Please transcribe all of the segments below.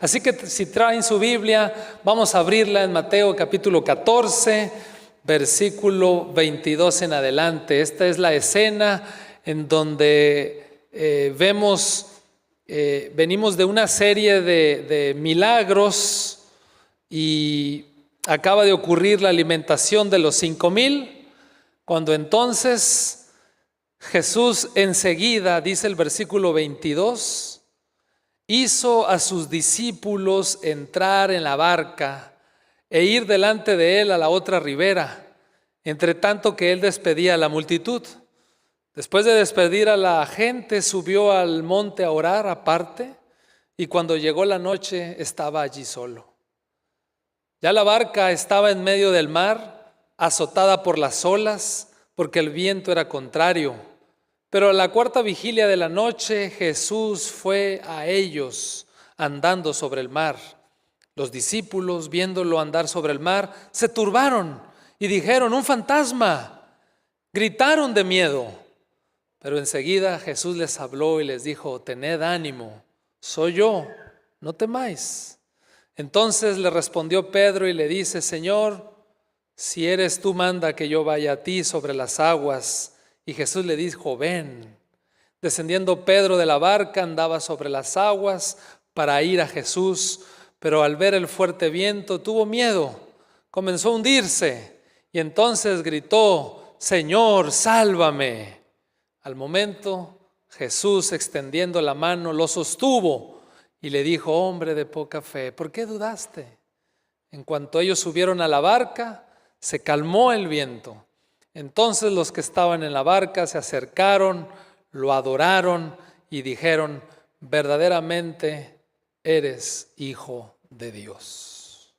Así que si traen su Biblia, vamos a abrirla en Mateo capítulo 14, versículo 22 en adelante. Esta es la escena en donde venimos de una serie de milagros y acaba de ocurrir la alimentación de los 5,000, cuando entonces Jesús enseguida, dice el versículo 22, hizo a sus discípulos entrar en la barca e ir delante de él a la otra ribera, entre tanto que él despedía a la multitud. Después de despedir a la gente, subió al monte a orar aparte, y cuando llegó la noche estaba allí solo. Ya la barca estaba en medio del mar, azotada por las olas, porque el viento era contrario. Pero a la cuarta vigilia de la noche, Jesús fue a ellos andando sobre el mar. Los discípulos, viéndolo andar sobre el mar, se turbaron y dijeron: ¡un fantasma! Gritaron de miedo. Pero enseguida Jesús les habló y les dijo: tened ánimo, soy yo, no temáis. Entonces le respondió Pedro y le dice: Señor, si eres tú, manda que yo vaya a ti sobre las aguas. Y Jesús le dijo: ven. Descendiendo Pedro de la barca, andaba sobre las aguas para ir a Jesús, pero al ver el fuerte viento tuvo miedo, comenzó a hundirse y entonces gritó: Señor, sálvame. Al momento, Jesús, extendiendo la mano, lo sostuvo y le dijo: hombre de poca fe, ¿por qué dudaste? En cuanto ellos subieron a la barca, se calmó el viento. Entonces los que estaban en la barca se acercaron, lo adoraron y dijeron: verdaderamente eres Hijo de Dios.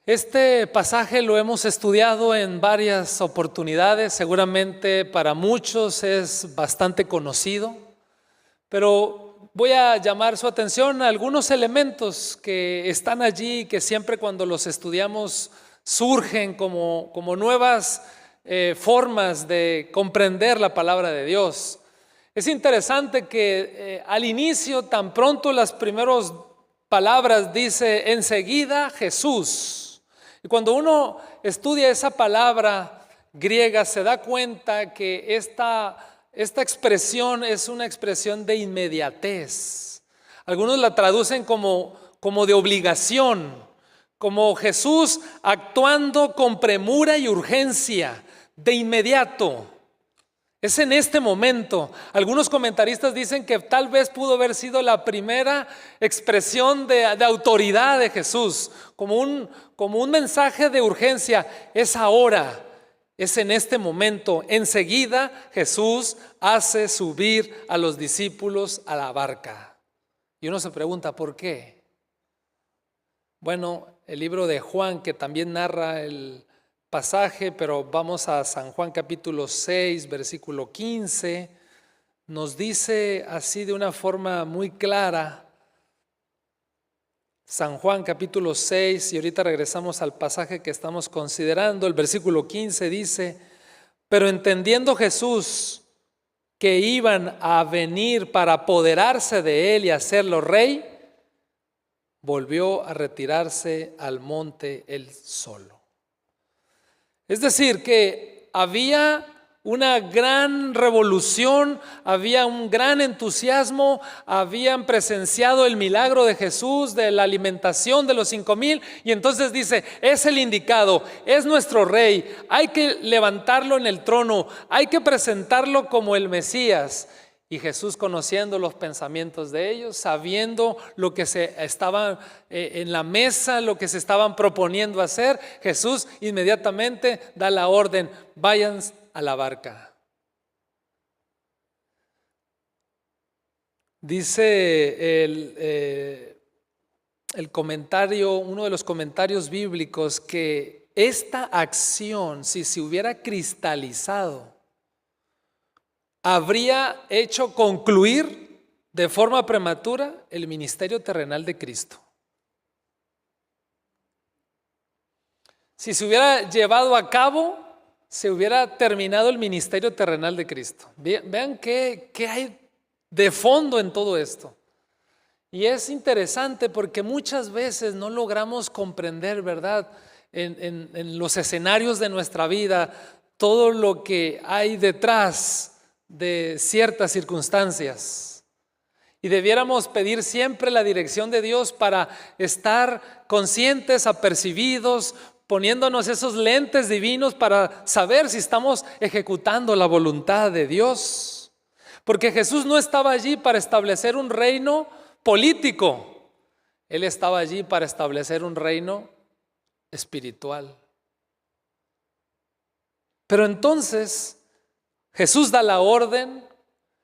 Este pasaje lo hemos estudiado en varias oportunidades, seguramente para muchos es bastante conocido, pero voy a llamar su atención a algunos elementos que están allí, que siempre cuando los estudiamos surgen como nuevas formas de comprender la palabra de Dios. Es interesante que al inicio, tan pronto las primeras palabras dice: enseguida Jesús. Y cuando uno estudia esa palabra griega se da cuenta que esta expresión es una expresión de inmediatez. Algunos la traducen como de obligación, como Jesús actuando con premura y urgencia, de inmediato. Es en este momento. Algunos comentaristas dicen que tal vez pudo haber sido la primera expresión de autoridad de Jesús, como un mensaje de urgencia. Es ahora, es en este momento. Enseguida Jesús hace subir a los discípulos a la barca. Y uno se pregunta: ¿por qué? Bueno, el libro de Juan, que también narra el pasaje, pero vamos a San Juan capítulo 6, versículo 15, nos dice así de una forma muy clara. San Juan capítulo 6, y ahorita regresamos al pasaje que estamos considerando. El versículo 15 dice: pero entendiendo Jesús que iban a venir para apoderarse de él y hacerlo rey, volvió a retirarse al monte él solo. Es decir, que había una gran revolución, había un gran entusiasmo, habían presenciado el milagro de Jesús, de la alimentación de los 5,000, y entonces dice: es el indicado, es nuestro rey, hay que levantarlo en el trono, hay que presentarlo como el Mesías. Y Jesús, conociendo los pensamientos de ellos, sabiendo lo que se estaba en la mesa, lo que se estaban proponiendo hacer, Jesús inmediatamente da la orden: vayan a la barca. Dice el comentario, uno de los comentarios bíblicos, que esta acción, si se hubiera cristalizado, habría hecho concluir de forma prematura el ministerio terrenal de Cristo. Si se hubiera llevado a cabo, se hubiera terminado el ministerio terrenal de Cristo. Vean qué hay de fondo en todo esto. Y es interesante porque muchas veces no logramos comprender, ¿verdad? En los escenarios de nuestra vida, todo lo que hay detrás de ciertas circunstancias. Y debiéramos pedir siempre la dirección de Dios para estar conscientes, apercibidos, poniéndonos esos lentes divinos para saber si estamos ejecutando la voluntad de Dios. Porque Jesús no estaba allí para establecer un reino político. Él estaba allí para establecer un reino espiritual. Pero entonces Jesús da la orden.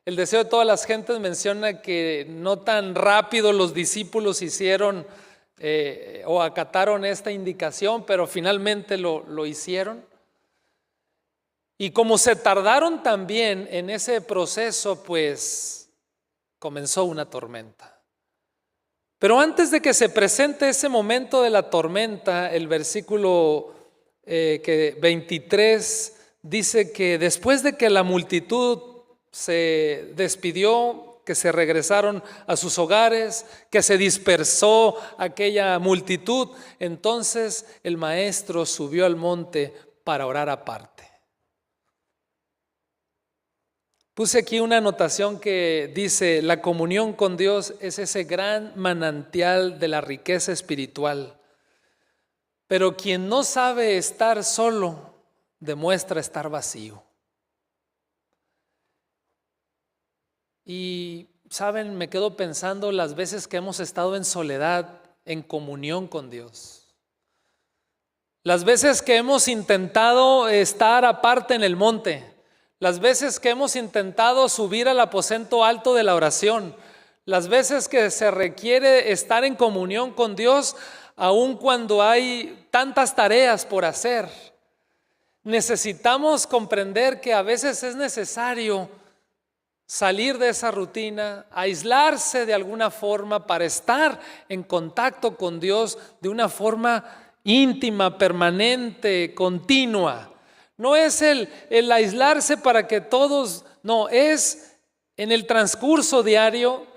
El deseo de todas las gentes menciona que no tan rápido los discípulos hicieron o acataron esta indicación, pero finalmente lo hicieron. Y como se tardaron también en ese proceso, pues comenzó una tormenta. Pero antes de que se presente ese momento de la tormenta, el versículo 23 dice que después de que la multitud se despidió, que se regresaron a sus hogares, que se dispersó aquella multitud, entonces el maestro subió al monte para orar aparte. Puse aquí una anotación que dice: la comunión con Dios es ese gran manantial de la riqueza espiritual. Pero quien no sabe estar solo, demuestra estar vacío. Y, ¿saben? Me quedo pensando las veces que hemos estado en soledad, en comunión con Dios. Las veces que hemos intentado estar aparte en el monte. Las veces que hemos intentado subir al aposento alto de la oración, las veces que se requiere estar en comunión con Dios, aun cuando hay tantas tareas por hacer. Necesitamos comprender que a veces es necesario salir de esa rutina, aislarse de alguna forma para estar en contacto con Dios de una forma íntima, permanente, continua. No es el aislarse para que todos, no, es en el transcurso diario,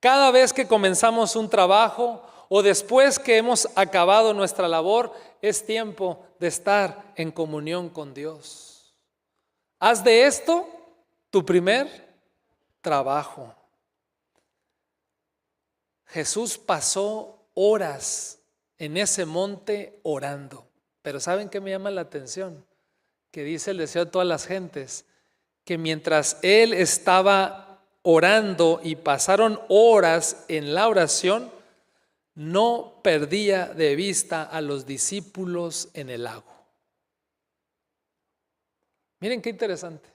cada vez que comenzamos un trabajo o después que hemos acabado nuestra labor, es tiempo de estar en comunión con Dios. Haz de esto tu primer trabajo. Jesús pasó horas en ese monte orando, pero ¿saben qué me llama la atención? Que dice el deseo de todas las gentes, que mientras él estaba orando y pasaron horas en la oración, no perdía de vista a los discípulos en el lago. Miren qué interesante.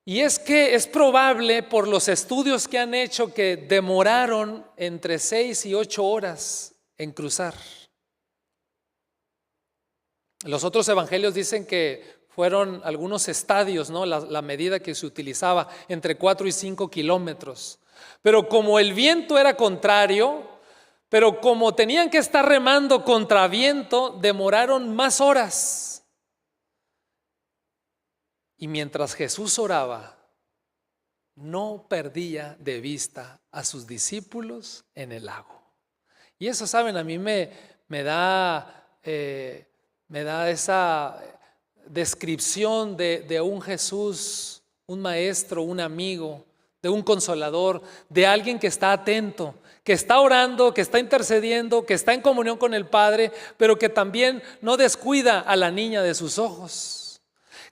Y es que es probable por los estudios que han hecho que demoraron entre 6 y 8 horas en cruzar. Los otros evangelios dicen que fueron algunos estadios, ¿no? La medida que se utilizaba, entre 4 y 5 kilómetros. Pero como el viento era contrario, pero como tenían que estar remando contra viento, demoraron más horas. Y mientras Jesús oraba, no perdía de vista a sus discípulos en el lago. Y eso, ¿saben? A mí me da esa descripción de un Jesús, un maestro, un amigo, de un consolador, de alguien que está atento, que está orando, que está intercediendo, que está en comunión con el Padre, pero que también no descuida a la niña de sus ojos,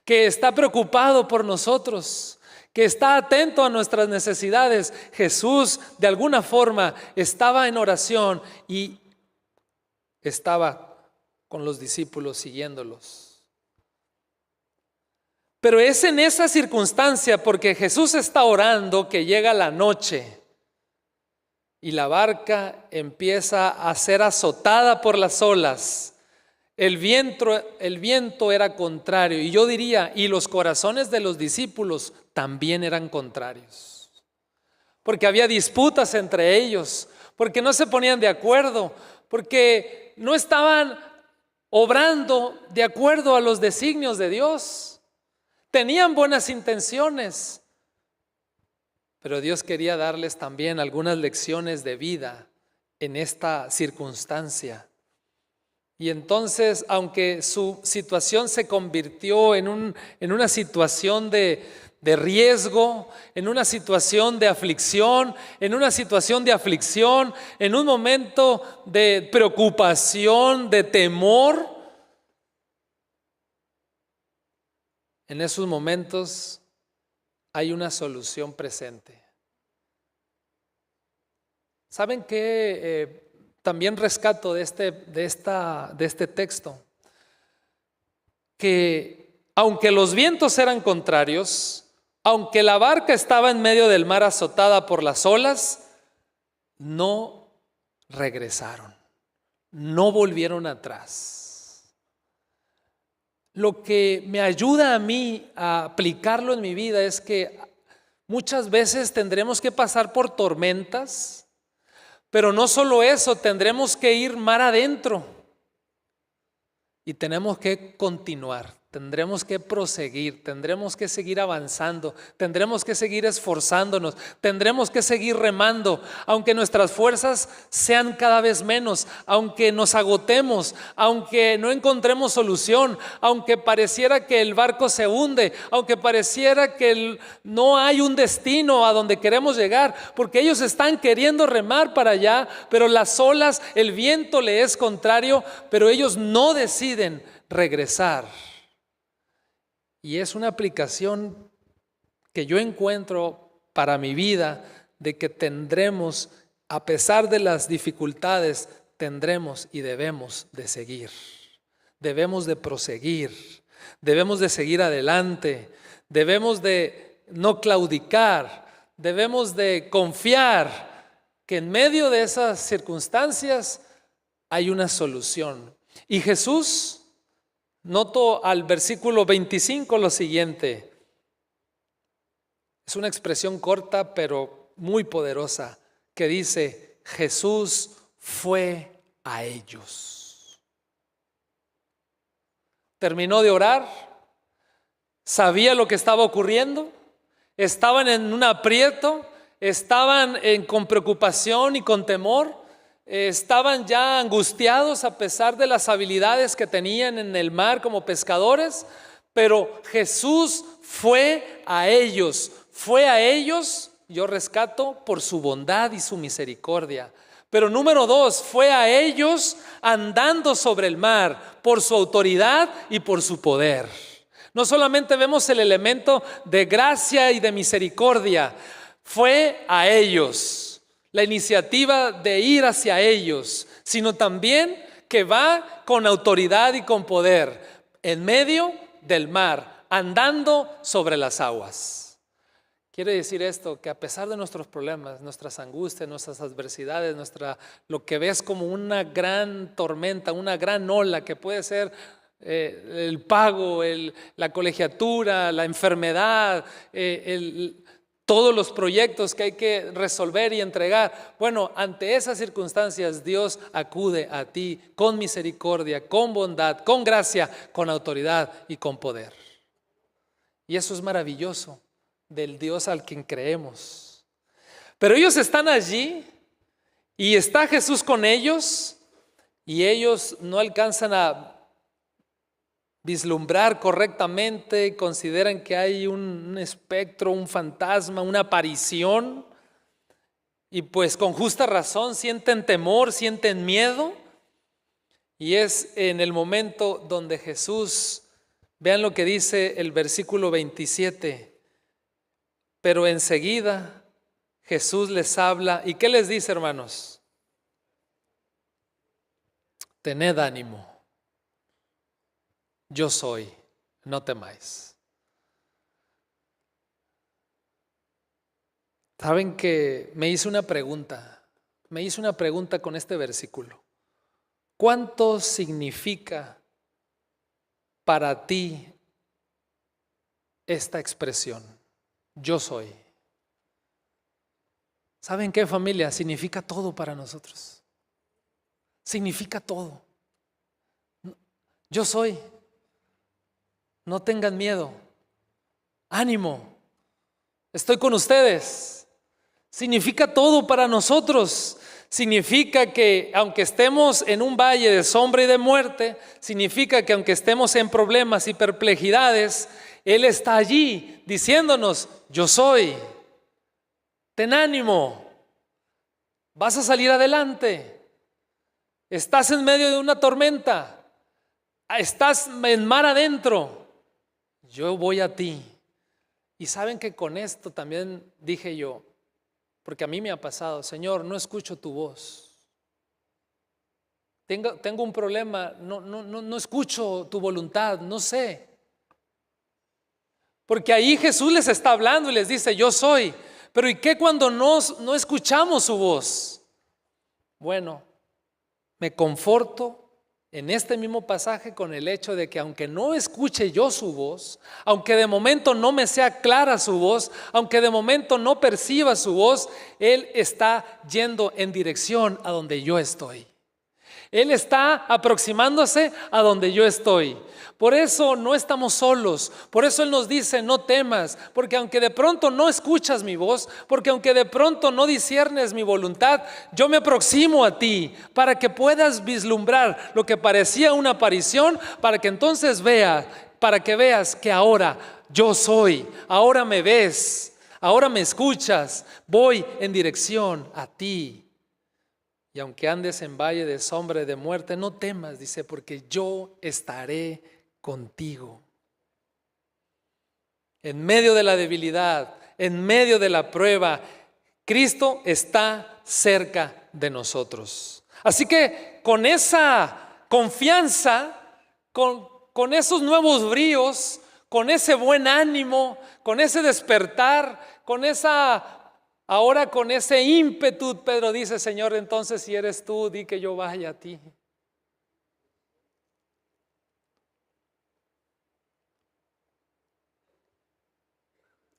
que está preocupado por nosotros, que está atento a nuestras necesidades. Jesús de alguna forma estaba en oración y estaba con los discípulos siguiéndolos. Pero es en esa circunstancia, porque Jesús está orando, que llega la noche y la barca empieza a ser azotada por las olas. El viento era contrario, y yo diría, y los corazones de los discípulos también eran contrarios, porque había disputas entre ellos, porque no se ponían de acuerdo, porque no estaban obrando de acuerdo a los designios de Dios. Tenían buenas intenciones, pero Dios quería darles también algunas lecciones de vida en esta circunstancia. Y entonces, aunque su situación se convirtió en una situación de riesgo, en una situación de aflicción, en un momento de preocupación, de temor, en esos momentos hay una solución presente. ¿Saben qué? También rescato de este texto, que aunque los vientos eran contrarios, aunque la barca estaba en medio del mar azotada por las olas, no regresaron, no volvieron atrás. Lo que me ayuda a mí a aplicarlo en mi vida es que muchas veces tendremos que pasar por tormentas, pero no solo eso, tendremos que ir mar adentro y tenemos que continuar, tendremos que proseguir, tendremos que seguir avanzando, tendremos que seguir esforzándonos, tendremos que seguir remando, aunque nuestras fuerzas sean cada vez menos, aunque nos agotemos, aunque no encontremos solución, aunque pareciera que el barco se hunde, aunque pareciera que no hay un destino a donde queremos llegar, porque ellos están queriendo remar para allá, pero las olas, el viento le es contrario, pero ellos no deciden regresar. Y es una aplicación que yo encuentro para mi vida, de que tendremos, a pesar de las dificultades, tendremos y debemos de seguir. Debemos de proseguir, debemos de seguir adelante, debemos de no claudicar, debemos de confiar que en medio de esas circunstancias hay una solución. Y Jesús, noto al versículo 25 lo siguiente. Es una expresión corta pero muy poderosa que dice: Jesús fue a ellos. Terminó de orar, sabía lo que estaba ocurriendo, estaban en un aprieto, estaban con preocupación y con temor. Estaban ya angustiados a pesar de las habilidades que tenían en el mar como pescadores, pero Jesús fue a ellos, yo rescato por su bondad y su misericordia. Pero número 2, fue a ellos andando sobre el mar por su autoridad y por su poder. No solamente vemos el elemento de gracia y de misericordia, fue a ellos. La iniciativa de ir hacia ellos, sino también que va con autoridad y con poder en medio del mar, andando sobre las aguas. Quiere decir esto, que a pesar de nuestros problemas, nuestras angustias, nuestras adversidades, lo que ves como una gran tormenta, una gran ola que puede ser el pago, la colegiatura, la enfermedad, todos los proyectos que hay que resolver y entregar. Bueno, ante esas circunstancias Dios acude a ti con misericordia, con bondad, con gracia, con autoridad y con poder. Y eso es maravilloso del Dios al quien creemos. Pero ellos están allí y está Jesús con ellos y ellos no alcanzan a vislumbrar correctamente, consideran que hay un espectro, un fantasma, una aparición, y pues con justa razón sienten temor, sienten miedo. Y es en el momento donde Jesús, vean lo que dice el versículo 27, pero enseguida Jesús les habla, ¿y qué les dice, hermanos? Tened ánimo. Yo soy, no temáis. Saben que me hice una pregunta con este versículo. ¿Cuánto significa para ti esta expresión? Yo soy. ¿Saben qué, familia? Significa todo para nosotros. Significa todo. Yo soy. No tengan miedo. Ánimo. Estoy con ustedes. Significa todo para nosotros. Significa que aunque estemos en un valle de sombra y de muerte, significa que aunque estemos en problemas y perplejidades, Él está allí diciéndonos: yo soy. Ten ánimo, vas a salir adelante. Estás en medio de una tormenta, estás en mar adentro, yo voy a ti. Y saben que con esto también dije yo, porque a mí me ha pasado: Señor, no escucho tu voz. Tengo un problema, no escucho tu voluntad, no sé. Porque ahí Jesús les está hablando y les dice: yo soy. Pero ¿y qué cuando no escuchamos su voz? Bueno, me conforto en este mismo pasaje con el hecho de que aunque no escuche yo su voz, aunque de momento no me sea clara su voz, aunque de momento no perciba su voz, Él está yendo en dirección a donde yo estoy. Él está aproximándose a donde yo estoy. Por eso no estamos solos. Por eso Él nos dice: no temas, porque aunque de pronto no escuchas mi voz, porque aunque de pronto no disciernes mi voluntad, yo me aproximo a ti para que puedas vislumbrar lo que parecía una aparición, para que entonces para que veas que ahora yo soy, ahora me ves, ahora me escuchas, voy en dirección a ti. Y aunque andes en valle de sombra y de muerte, no temas, dice, porque yo estaré contigo. En medio de la debilidad, en medio de la prueba, Cristo está cerca de nosotros. Así que con esa confianza, con esos nuevos bríos, con ese buen ánimo, con ese despertar, ahora con ese ímpetu, Pedro dice: Señor, entonces si eres tú, di que yo vaya a ti.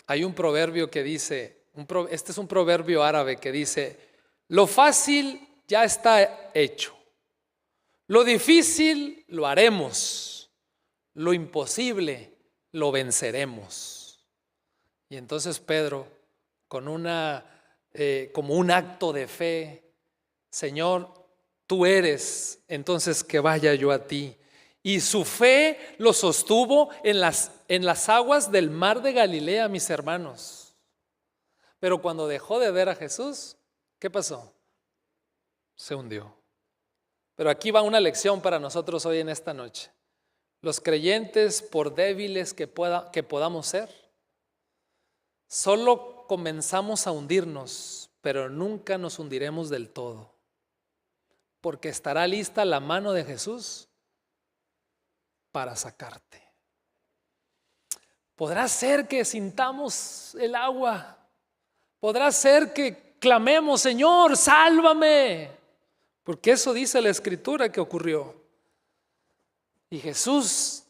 Hay un proverbio que dice, este es un proverbio árabe que dice: lo fácil ya está hecho, lo difícil lo haremos, lo imposible lo venceremos. Y entonces Pedro, como un acto de fe: Señor, tú eres, entonces que vaya yo a ti. Y su fe lo sostuvo en las aguas del mar de Galilea, mis hermanos. Pero cuando dejó de ver a Jesús, ¿qué pasó? Se hundió. Pero aquí va una lección para nosotros hoy en esta noche. Los creyentes, por débiles que podamos ser, solo comenzamos a hundirnos, pero nunca nos hundiremos del todo, porque estará lista la mano de Jesús para sacarte. Podrá ser que sintamos el agua, podrá ser que clamemos: Señor, sálvame, porque eso dice la Escritura que ocurrió. Y Jesús,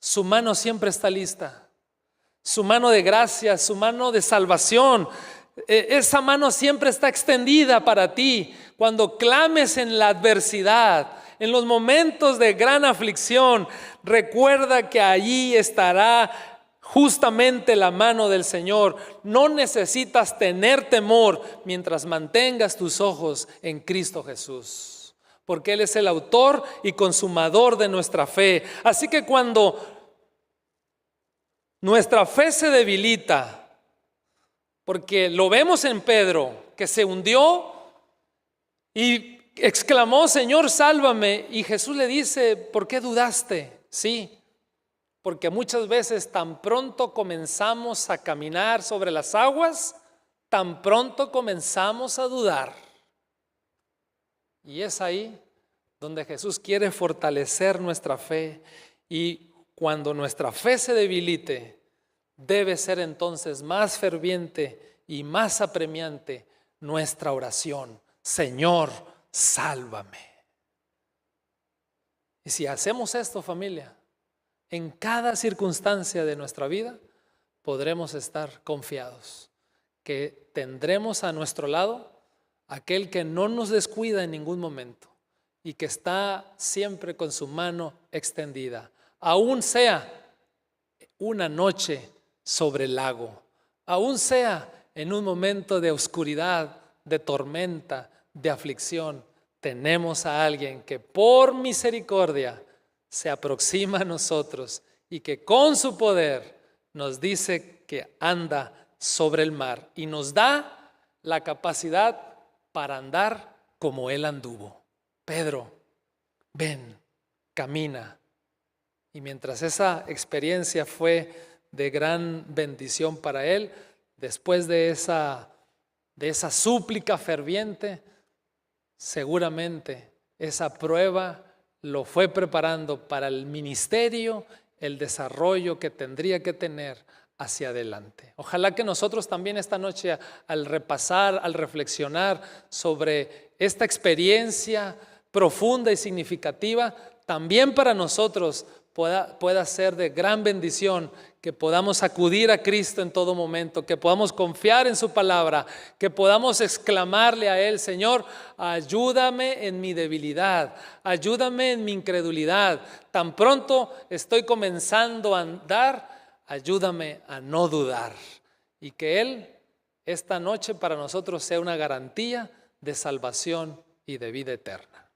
su mano siempre está lista, su mano de gracia, su mano de salvación. Esa mano siempre está extendida para ti. Cuando clames en la adversidad, en los momentos de gran aflicción, recuerda que allí estará justamente la mano del Señor. No necesitas tener temor mientras mantengas tus ojos en Cristo Jesús, porque Él es el autor y consumador de nuestra fe. Así que cuando nuestra fe se debilita, porque lo vemos en Pedro, que se hundió y exclamó: Señor, sálvame. Y Jesús le dice: ¿por qué dudaste? Sí, porque muchas veces tan pronto comenzamos a caminar sobre las aguas, tan pronto comenzamos a dudar. Y es ahí donde Jesús quiere fortalecer nuestra fe. Y cuando nuestra fe se debilite, debe ser entonces más ferviente y más apremiante nuestra oración: Señor, sálvame. Y si hacemos esto, familia, en cada circunstancia de nuestra vida, podremos estar confiados que tendremos a nuestro lado aquel que no nos descuida en ningún momento y que está siempre con su mano extendida, aún sea una noche sobre el lago, aún sea en un momento de oscuridad, de tormenta, de aflicción, tenemos a alguien que por misericordia se aproxima a nosotros y que con su poder nos dice que anda sobre el mar y nos da la capacidad para andar como Él anduvo. Pedro, ven, camina. Y mientras esa experiencia fue de gran bendición para él, después de esa súplica ferviente, seguramente esa prueba lo fue preparando para el ministerio, el desarrollo que tendría que tener hacia adelante. Ojalá que nosotros también esta noche, al repasar, al reflexionar sobre esta experiencia profunda y significativa, también para nosotros pueda ser de gran bendición, que podamos acudir a Cristo en todo momento, que podamos confiar en su palabra, que podamos exclamarle a Él: Señor, ayúdame en mi debilidad, ayúdame en mi incredulidad. Tan pronto estoy comenzando a andar, ayúdame a no dudar. Y que Él esta noche para nosotros sea una garantía de salvación y de vida eterna.